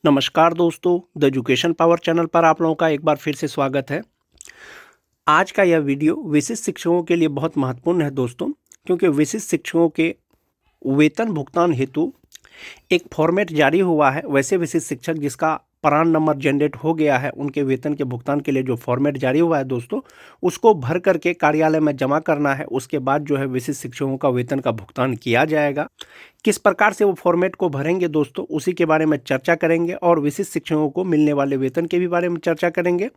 नमस्कार दोस्तों, the education power channel पर आप लोगों का एक बार फिर से स्वागत है। आज का यह वीडियो विशिष्ट शिक्षकों के लिए बहुत महत्वपूर्ण है दोस्तों, क्योंकि विशिष्ट शिक्षकों के वेतन भुगतान हेतु एक फॉर्मेट जारी हुआ है। वैसे विशिष्ट शिक्षक जिसका प्रान नंबर जनरेट हो गया है, उनके वेतन के भुगतान के लिए जो फॉर्मेट जारी हुआ है दोस्तों, उसको भर करके कार्यालय में जमा करना है। उसके बाद जो है विशिष्ट शिक्षकों का वेतन का भुगतान किया जाएगा। किस प्रकार से वो फॉर्मेट को भरेंगे दोस्तों, उसी के बारे में चर्चा करेंगे और विशिष्ट शिक्षकों को मिलने वाले वेतन के भी बारे में चर्चा करेंगे।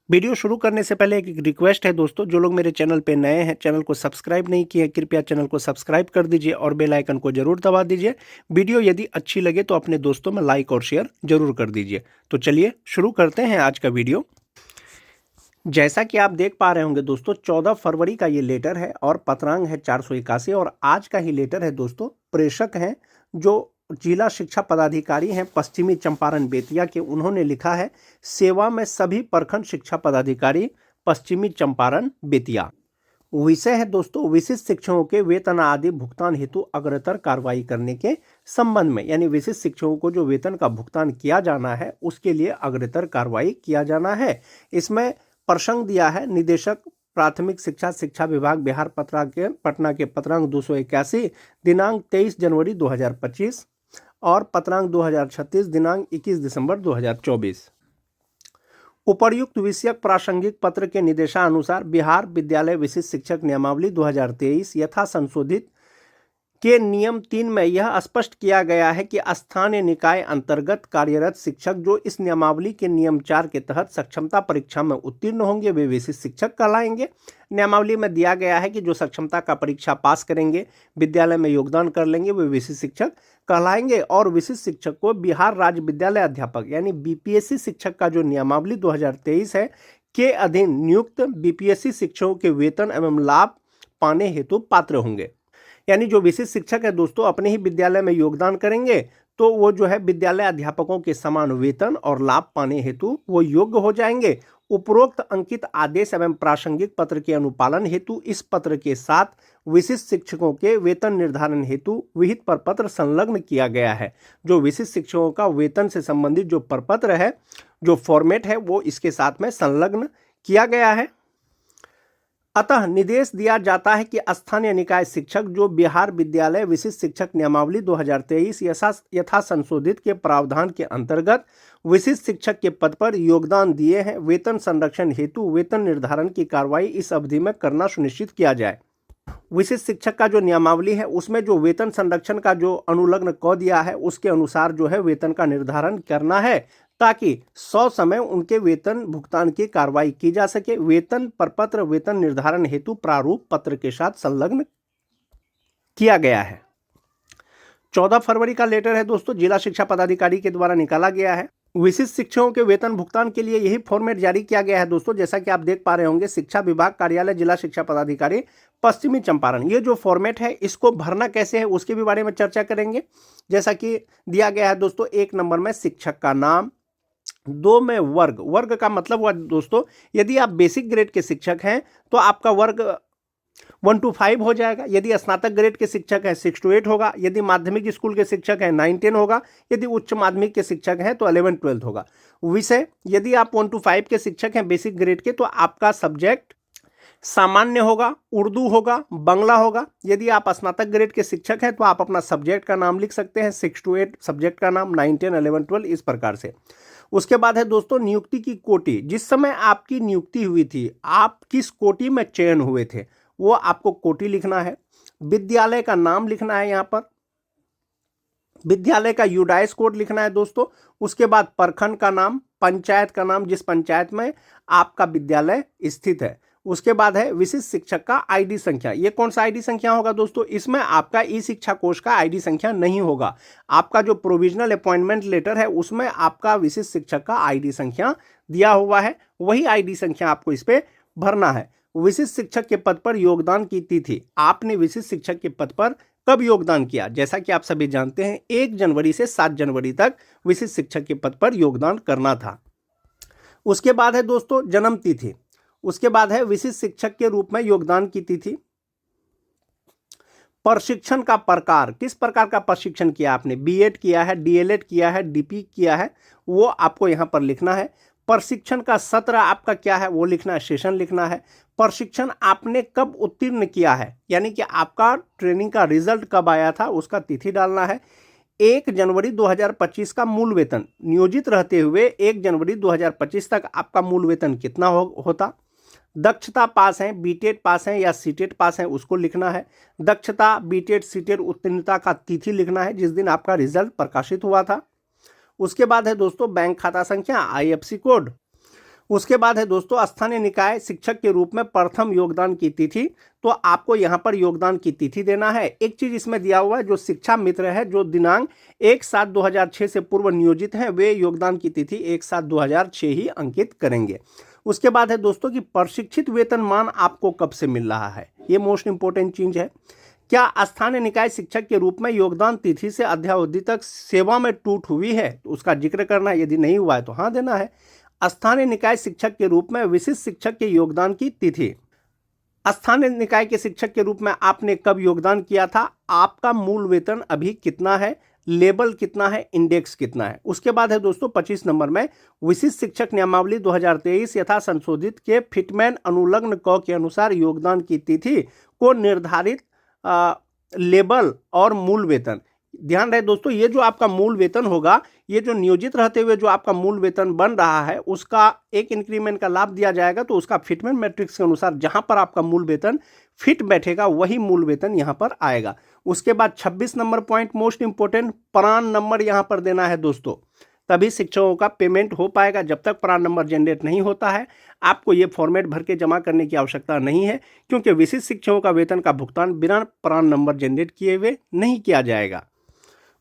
वीडियो शुरू करने से पहले एक रिक्वेस्ट है दोस्तों, जो लोग मेरे चैनल पे नए हैं, चैनल को सब्सक्राइब नहीं किए, कृपया चैनल को सब्सक्राइब कर दीजिए और बेल आइकन को जरूर दबा दीजिए। वीडियो यदि अच्छी लगे तो अपने दोस्तों में लाइक और शेयर जरूर कर दीजिए। तो चलिए शुरू करते हैं आज का वीडियो। जैसा कि आप देख पा रहे होंगे दोस्तों, 14 फरवरी का ये लेटर है और पत्रांक है 481 और आज का ही लेटर है दोस्तों। प्रेषक हैं जो जिला शिक्षा पदाधिकारी हैं पश्चिमी चंपारण बेतिया के, उन्होंने लिखा है, सेवा में सभी प्रखंड शिक्षा पदाधिकारी पश्चिमी चंपारण बेतिया। विषय है दोस्तों, विशिष्ट शिक्षकों के वेतन आदि भुगतान हेतु अग्रतर कार्रवाई करने के संबंध में। यानी विशिष्ट शिक्षकों को जो वेतन का भुगतान किया जाना है उसके लिए अग्रतर कार्रवाई किया जाना है। इसमें प्रसंग दिया है, निदेशक प्राथमिक शिक्षा शिक्षा विभाग बिहार पटना के पत्रांक 281 दिनांक 23 जनवरी 2025 और पत्रांक 2036 दिनांक 21 दिसंबर 2024। उपर्युक्त विषयक प्रासंगिक पत्र के निर्देशानुसार बिहार विद्यालय विशिष्ट शिक्षक नियमावली 2023 यथा संशोधित के नियम 3 में यह स्पष्ट किया गया है कि स्थानीय निकाय अंतर्गत कार्यरत शिक्षक जो इस नियमावली के नियम 4 के तहत सक्षमता परीक्षा में उत्तीर्ण होंगे वे विशिष्ट शिक्षक कहलाएंगे। नियमावली में दिया गया है कि जो सक्षमता का परीक्षा पास करेंगे, विद्यालय में योगदान कर लेंगे, वे विशिष्ट शिक्षक कहलाएंगे। और विशिष्ट शिक्षक को बिहार राज्य विद्यालय अध्यापक यानी बीपीएससी शिक्षक का जो नियमावली 2023 है के अधीन नियुक्त बीपीएससी शिक्षकों के वेतन एवं लाभ पाने हेतु पात्र होंगे। यानी जो विशिष्ट शिक्षक है दोस्तों अपने ही विद्यालय में योगदान करेंगे तो वो जो है विद्यालय अध्यापकों के समान वेतन और लाभ पाने हेतु वो योग्य हो जाएंगे। उपरोक्त अंकित आदेश एवं प्रासंगिक पत्र के अनुपालन हेतु इस पत्र के साथ विशिष्ट शिक्षकों के वेतन निर्धारण हेतु विहित प्रपत्र संलग्न किया गया है। जो विशिष्ट शिक्षकों का वेतन से संबंधित जो प्रपत्र है, जो फॉर्मेट है, वो इसके साथ में संलग्न किया गया है। अतः निर्देश दिया जाता है कि स्थानीय निकाय शिक्षक जो बिहार विद्यालय विशिष्ट शिक्षक नियमावली 2023 यथा संशोधित के प्रावधान के अंतर्गत विशिष्ट शिक्षक के पद पर योगदान दिए हैं, वेतन संरक्षण हेतु वेतन निर्धारण की कार्रवाई इस अवधि में करना सुनिश्चित किया जाए। विशिष्ट शिक्षक का जो नियमावली है उसमें जो वेतन संरक्षण का जो अनुलग्न क दिया है उसके अनुसार जो है वेतन का निर्धारण करना है, ताकि 100 समय उनके वेतन भुगतान की कार्रवाई की जा सके। वेतन प्रपत्र वेतन निर्धारण हेतु प्रारूप पत्र के साथ संलग्न किया गया है। 14 फरवरी का लेटर है दोस्तों, जिला शिक्षा पदाधिकारी के द्वारा निकाला गया है। विशिष्ट शिक्षकों के वेतन भुगतान के लिए यही फॉर्मेट जारी किया गया है दोस्तों। जैसा कि आप देख पा रहे होंगे, शिक्षा विभाग कार्यालय जिला शिक्षा पदाधिकारी पश्चिमी चंपारण, ये जो फॉर्मेट है इसको भरना कैसे है उसके भी बारे में चर्चा करेंगे। जैसा कि दिया गया है दोस्तों, 1 नंबर में शिक्षक का नाम, 2 में वर्ग। वर्ग का मतलब हुआ दोस्तों, यदि आप बेसिक ग्रेड के शिक्षक हैं तो आपका वर्ग 1 to 5 हो जाएगा। यदि स्नातक ग्रेड के शिक्षक हैं 6 to 8 होगा। यदि माध्यमिक स्कूल के शिक्षक हैं 9-10 होगा। यदि उच्च माध्यमिक के शिक्षक हैं तो 11-12 होगा। विषय, यदि आप 1 to 5 के शिक्षक हैं बेसिक ग्रेड के तो आपका सब्जेक्ट सामान्य होगा, उर्दू होगा, बांग्ला होगा। यदि आप स्नातक ग्रेड के शिक्षक हैं तो आप अपना सब्जेक्ट का नाम लिख सकते हैं, 6 to 8 सब्जेक्ट का नाम, 9, 10, 11, 12 इस प्रकार से। उसके बाद है दोस्तों नियुक्ति की कोटि। जिस समय आपकी नियुक्ति हुई थी, आप किस कोटि में चयन हुए थे, वो आपको कोटि लिखना है। विद्यालय का नाम लिखना है, यहाँ पर विद्यालय का यूडाइस कोड लिखना है दोस्तों। उसके बाद प्रखंड का नाम, पंचायत का नाम, जिस पंचायत में आपका विद्यालय स्थित है। उसके बाद है विशिष्ट शिक्षक का आईडी संख्या। ये कौन सा आईडी संख्या होगा दोस्तों, इसमें आपका ई शिक्षा कोष का आईडी संख्या नहीं होगा। आपका जो प्रोविजनल अपॉइंटमेंट लेटर है उसमें आपका विशिष्ट शिक्षक का आईडी संख्या दिया हुआ है, वही आईडी संख्या आपको इस पे भरना है। विशिष्ट शिक्षक के पद पर योगदान की तिथि, आपने विशिष्ट शिक्षक के पद पर कब योगदान किया। जैसा कि आप सभी जानते हैं 1 जनवरी से 7 जनवरी तक विशिष्ट शिक्षक के पद पर योगदान करना था। उसके बाद है दोस्तों जन्म तिथि। उसके बाद है विशिष्ट शिक्षक के रूप में योगदान की तिथि। प्रशिक्षण का प्रकार, किस प्रकार का प्रशिक्षण किया आपने, बीएड किया है, डीएलएड किया है, डीपी किया है, वो आपको यहाँ पर लिखना है। प्रशिक्षण का सत्र आपका क्या है वो लिखना है, सेशन लिखना है। प्रशिक्षण आपने कब उत्तीर्ण किया है, यानी कि आपका ट्रेनिंग का रिजल्ट कब आया था उसका तिथि डालना है। 1 जनवरी 2025 का मूल वेतन, नियोजित रहते हुए 1 जनवरी 2025 तक आपका मूल वेतन कितना होता। दक्षता पास हैं, बीटेड पास हैं या सीटेड पास हैं उसको लिखना है। दक्षता, बीटेड, सीटेड उत्तीर्णता का तिथि लिखना है जिस दिन आपका रिजल्ट प्रकाशित हुआ था। उसके बाद है दोस्तों बैंक खाता संख्या, आईएफएससी कोड। उसके बाद है दोस्तों स्थानीय निकाय शिक्षक के रूप में प्रथम योगदान की तिथि, तो आपको यहाँ पर योगदान की तिथि देना है। एक चीज इसमें दिया हुआ है, जो शिक्षा मित्र है जो दिनांक 1/7/2006 से पूर्व नियोजित हैं वे योगदान की तिथि 1/7/2006 ही अंकित करेंगे। उसके बाद है दोस्तों कि प्रशिक्षित वेतनमान आपको कब से मिल रहा है, ये मोस्ट इंपोर्टेंट चीज है। क्या स्थानीय निकाय शिक्षक के रूप में योगदान तिथि से अध्यावधि तक सेवा में टूट हुई है, तो उसका जिक्र करना है, यदि नहीं हुआ है तो हाँ देना है। स्थानीय निकाय शिक्षक के रूप में विशिष्ट शिक्षक के योगदान की तिथि, स्थानीय निकाय के शिक्षक के रूप में आपने कब योगदान किया था, आपका मूल वेतन अभी कितना है, लेबल कितना है, इंडेक्स कितना है। उसके बाद है दोस्तों 25 नंबर में विशिष्ट शिक्षक नियमावली 2023 यथा संशोधित के फिटमैन अनुलग्न क के अनुसार योगदान की तिथि को निर्धारित लेबल और मूल वेतन। ध्यान रहे दोस्तों, ये जो आपका मूल वेतन होगा, ये जो नियोजित रहते हुए जो आपका मूल वेतन बन रहा है उसका एक इंक्रीमेंट का लाभ दिया जाएगा, तो उसका फिटमेंट मैट्रिक्स के अनुसार जहां पर आपका मूल वेतन फिट बैठेगा वही मूल वेतन यहां पर आएगा। उसके बाद 26 number point most important, PRAN number यहां पर देना है दोस्तों, तभी शिक्षकों का पेमेंट हो पाएगा। जब तक प्रान नंबर जनरेट नहीं होता है आपको ये फॉर्मेट भर के जमा करने की आवश्यकता नहीं है, क्योंकि विशिष्ट शिक्षकों का वेतन का भुगतान बिना प्रान नंबर जनरेट किए हुए नहीं किया जाएगा।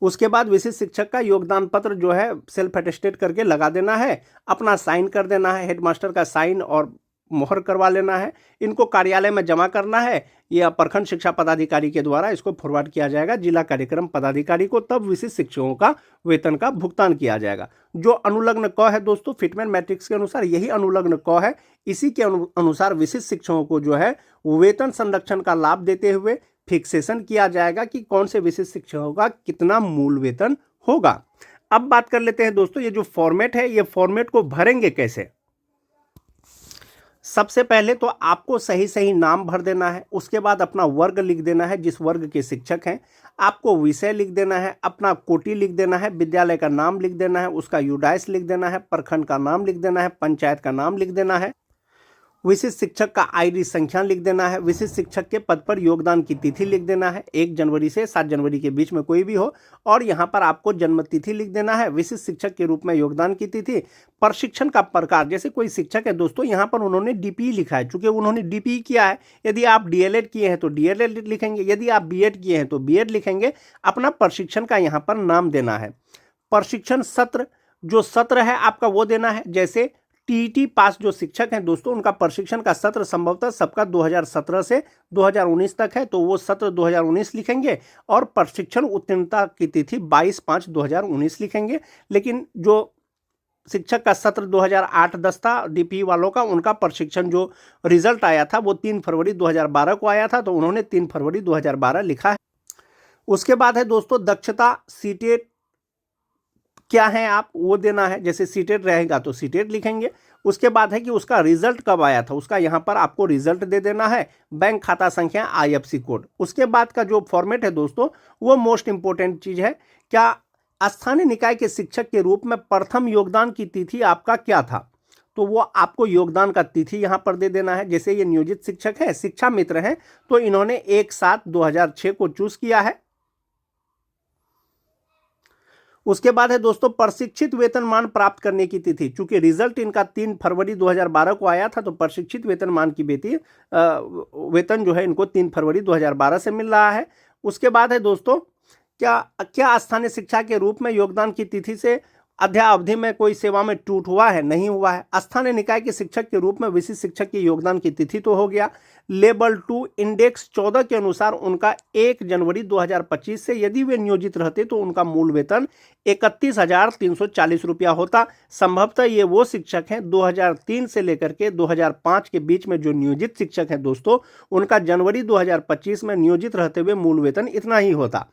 उसके बाद विशिष्ट शिक्षक का योगदान पत्र जो है सेल्फ अटेस्टेड करके लगा देना है, अपना साइन कर देना है, हेडमास्टर का साइन और मोहर करवा लेना है। इनको कार्यालय में जमा करना है या प्रखंड शिक्षा पदाधिकारी के द्वारा इसको फॉरवर्ड किया जाएगा जिला कार्यक्रम पदाधिकारी को, तब विशिष्ट शिक्षकों का वेतन का भुगतान किया जाएगा। जो अनुलग्न क है दोस्तों फिटमेंट मैट्रिक्स के अनुसार, यही अनुलग्न क है, इसी के अनुसार विशिष्ट शिक्षकों को जो है वेतन संरक्षण का लाभ देते हुए फिक्सेशन किया जाएगा कि कौन से विशिष्ट शिक्षकों का कितना मूल वेतन होगा। अब बात कर लेते हैं दोस्तों, ये जो फॉर्मेट है ये फॉर्मेट को भरेंगे कैसे। सबसे पहले तो आपको सही सही नाम भर देना है, उसके बाद अपना वर्ग लिख देना है जिस वर्ग के शिक्षक हैं, आपको विषय लिख देना है, अपना कोटि लिख देना है, विद्यालय का नाम लिख देना है, उसका यूडाइस लिख देना है, प्रखंड का नाम लिख देना है, पंचायत का नाम लिख देना है, विशिष्ट शिक्षक का आईडी संख्या लिख देना है, विशिष्ट शिक्षक के पद पर योगदान की तिथि लिख देना है, 1 जनवरी से 7 जनवरी के बीच में कोई भी हो, और यहाँ पर आपको जन्म तिथि लिख देना है, विशिष्ट शिक्षक के रूप में योगदान की तिथि, प्रशिक्षण का प्रकार, जैसे कोई शिक्षक है दोस्तों यहाँ पर उन्होंने डीपी लिखा है, चूंकि उन्होंने डीपी किया है, यदि आप डीएलएड किए हैं तो डीएलएड लिखेंगे, यदि आप बीएड किए हैं तो बीएड लिखेंगे, अपना प्रशिक्षण का यहाँ पर नाम देना है। प्रशिक्षण सत्र, जो सत्र है आपका वो देना है, जैसे टीईटी पास जो शिक्षक हैं दोस्तों उनका प्रशिक्षण का सत्र संभवतः सबका 2017 से 2019 तक है, तो वो सत्र 2019 लिखेंगे और प्रशिक्षण उत्तीर्णता की तिथि 22/5/2019 लिखेंगे। लेकिन जो शिक्षक का सत्र 2008-10 था डीपी वालों का, उनका प्रशिक्षण जो रिजल्ट आया था वो 3 फरवरी 2012 को आया था, तो उन्होंने 3 फरवरी 2012 लिखा है। उसके बाद है दोस्तों दक्षता, सीटेट क्या है आप वो देना है, जैसे सीटेड रहेगा तो सीटेड लिखेंगे। उसके बाद है कि उसका रिजल्ट कब आया था, उसका यहाँ पर आपको रिजल्ट दे देना है, बैंक खाता संख्या, आईएफएससी कोड। उसके बाद का जो फॉर्मेट है दोस्तों वो मोस्ट इंपोर्टेंट चीज है, क्या स्थानीय निकाय के शिक्षक के रूप में प्रथम योगदान की तिथि आपका क्या था, तो वो आपको योगदान का तिथि यहाँ पर दे देना है। जैसे ये नियोजित शिक्षक है, शिक्षा मित्र हैं, तो इन्होंने 1/7/2006 को चूज किया है। उसके बाद है दोस्तों प्रशिक्षित वेतनमान प्राप्त करने की तिथि, चूंकि रिजल्ट इनका 3 फरवरी 2012 को आया था, तो प्रशिक्षित वेतनमान की वेतन जो है इनको 3 फरवरी 2012 से मिल रहा है। उसके बाद है दोस्तों क्या स्थानीय शिक्षा के रूप में योगदान की तिथि से अध्यावधि में कोई सेवा में टूट हुआ है, नहीं हुआ है। स्थानीय निकाय के शिक्षक के रूप में विशिष्ट शिक्षक के योगदान की तिथि तो हो गया। लेवल 2 इंडेक्स 14 के अनुसार उनका 1 जनवरी 2025 से यदि वे नियोजित रहते तो उनका मूल वेतन 31,340 रुपया होता। संभवतः ये वो शिक्षक हैं 2003 से लेकर के 2005 के बीच में जो नियोजित शिक्षक हैं दोस्तों, उनका जनवरी 2025 में नियोजित रहते हुए मूल वेतन इतना ही होता,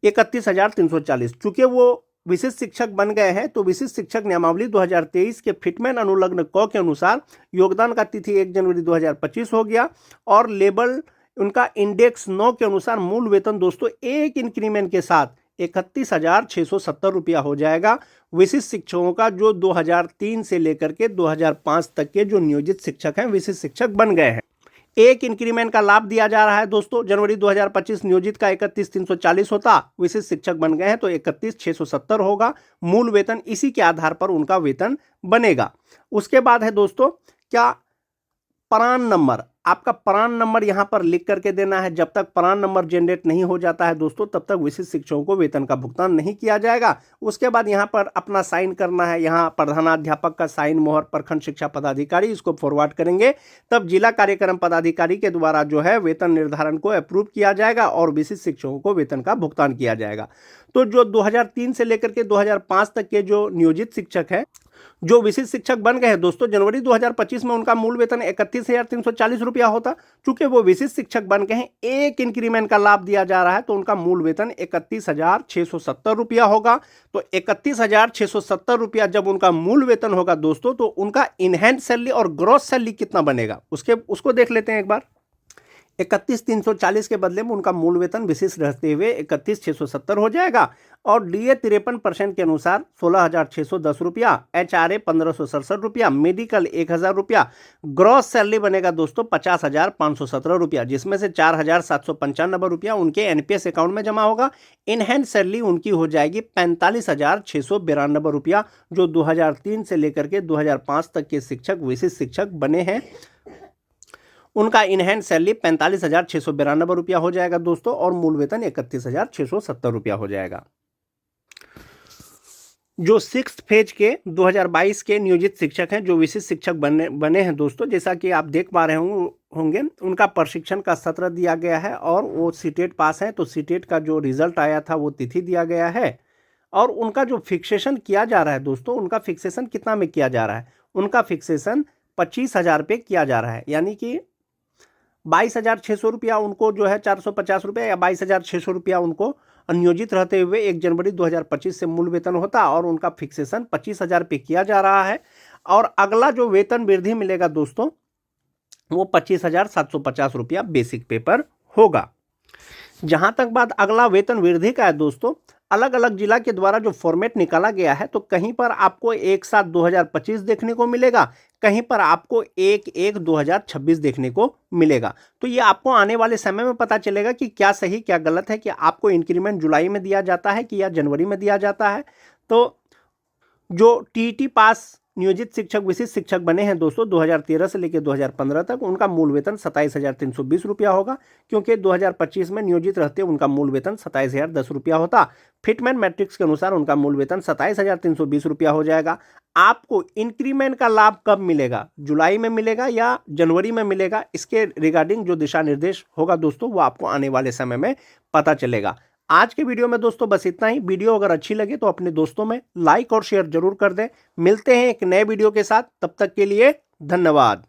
31,340। चूंकि वो विशिष्ट शिक्षक बन गए हैं तो विशिष्ट शिक्षक नियमावली 2023 के फिटमैन अनुलग्न क के अनुसार योगदान का तिथि 1 जनवरी 2025 हो गया और लेवल उनका इंडेक्स 9 के अनुसार मूल वेतन दोस्तों एक इंक्रीमेंट के साथ 31,670 रुपया हो जाएगा। विशिष्ट शिक्षकों का जो 2003 से लेकर के 2005 तक के जो नियोजित शिक्षक हैं, विशिष्ट शिक्षक बन गए हैं, एक इंक्रीमेंट का लाभ दिया जा रहा है दोस्तों। जनवरी 2025 नियोजित का 31,340 होता, विशिष्ट शिक्षक बन गए हैं तो 31,670 होगा। मूल वेतन इसी के आधार पर उनका वेतन बनेगा। उसके बाद है दोस्तों क्या प्रान नंबर, आपका प्रान नंबर यहां पर लिख करके देना है। जब तक प्रान नंबर जनरेट नहीं हो जाता है दोस्तों, तब तक विशिष्ट शिक्षकों को वेतन का भुगतान नहीं किया जाएगा। उसके बाद यहां पर अपना साइन करना है, यहां प्रधानाध्यापक का साइन मोहर प्रखंड शिक्षा पदाधिकारी, इसको फॉरवर्ड करेंगे, तब जिला कार्यक्रम पदाधिकारी के द्वारा जो है वेतन निर्धारण को अप्रूव किया जाएगा और विशिष्ट शिक्षकों को वेतन का भुगतान किया जाएगा। तो जो 2003 से लेकर के 2005 तक के जो नियोजित शिक्षक है, जो विशिष्ट शिक्षक बन गए हैं दोस्तों, जनवरी 2025 में उनका मूल वेतन 31,340 रुपया होता। चूंकि वो विशिष्ट शिक्षक बन गए हैं, एक इंक्रीमेंट का लाभ दिया जा रहा है तो उनका मूल वेतन 31,670 रुपया होगा। तो 31,670 रुपया जब उनका मूल वेतन होगा दोस्तों, तो उनका इनहैंड सैलरी और ग्रॉस सैलरी कितना बनेगा उसको देख लेते हैं एक बार। 31,340 के बदले में उनका मूल वेतन विशिष्ट रहते हुए 31,670 हो जाएगा और DA 53% के अनुसार 16,610 रुपया, HRA 1,567 रुपया, मेडिकल 1,000 रुपया, ग्रॉस सैलरी बनेगा दोस्तों 50,517 रुपया, जिसमें से 4,795 रुपया उनके NPS अकाउंट में जमा होगा। इन हैंड सैलरी उनकी हो जाएगी 45,692 रुपया, जो 2003 से लेकर के 2005 तक के शिक्षक विशिष्ट शिक्षक बने हैं, उनका इन हैंड सैलरी 45,692 रुपया हो जाएगा दोस्तों और मूल वेतन 31,670 रुपया हो जाएगा। जो 6th फेज के 2022 के नियोजित शिक्षक हैं, जो विशिष्ट शिक्षक बने हैं दोस्तों, जैसा कि आप देख पा रहे होंगे, उनका प्रशिक्षण का सत्र दिया गया है और वो सीटेट पास है। तो सीटेट का जो रिजल्ट आया था वो तिथि दिया गया है और उनका जो फिक्सेशन किया जा रहा है दोस्तों, उनका फिक्सेशन कितना में किया जा रहा है? उनका फिक्सेशन 25,000 पे किया जा रहा है, यानी कि 22,600 रुपया उनको जो है 450 रुपया या 22,600 रुपया उनको नियोजित रहते हुए 1 जनवरी 2025 से मूल वेतन होता और उनका फिक्सेशन 25,000 पे किया जा रहा है। और अगला जो वेतन वृद्धि मिलेगा दोस्तों, वो 25,750 रुपया बेसिक पे पर होगा। जहां तक बात अगला वेतन वृद्धि का है दोस्तों, अलग अलग जिला के द्वारा जो फॉर्मेट निकाला गया है, तो कहीं पर आपको 1/7/2025 देखने को मिलेगा, कहीं पर आपको 1/1/2026 देखने को मिलेगा। तो ये आपको आने वाले समय में पता चलेगा कि क्या सही क्या गलत है, कि आपको इंक्रीमेंट जुलाई में दिया जाता है कि या जनवरी में दिया जाता है। तो जो TET पास नियोजित शिक्षक विशिष्ट शिक्षक बने हैं दोस्तों 2013 से लेकर 2015 तक, उनका मूल वेतन 27,320 रुपया होगा, क्योंकि 2025 में नियोजित रहते उनका मूल वेतन 27,010 रुपया होता। फिटमैन मैट्रिक्स के अनुसार उनका मूल वेतन 27,320 रुपया हो जाएगा। आपको इंक्रीमेंट का लाभ कब मिलेगा? जुलाई में मिलेगा या जनवरी में मिलेगा? इसके रिगार्डिंग जो दिशा निर्देश होगा दोस्तों, वो आपको आने वाले समय में पता चलेगा। आज के वीडियो में दोस्तों बस इतना ही। वीडियो अगर अच्छी लगे तो अपने दोस्तों में लाइक और शेयर जरूर कर दें। मिलते हैं एक नए वीडियो के साथ, तब तक के लिए धन्यवाद।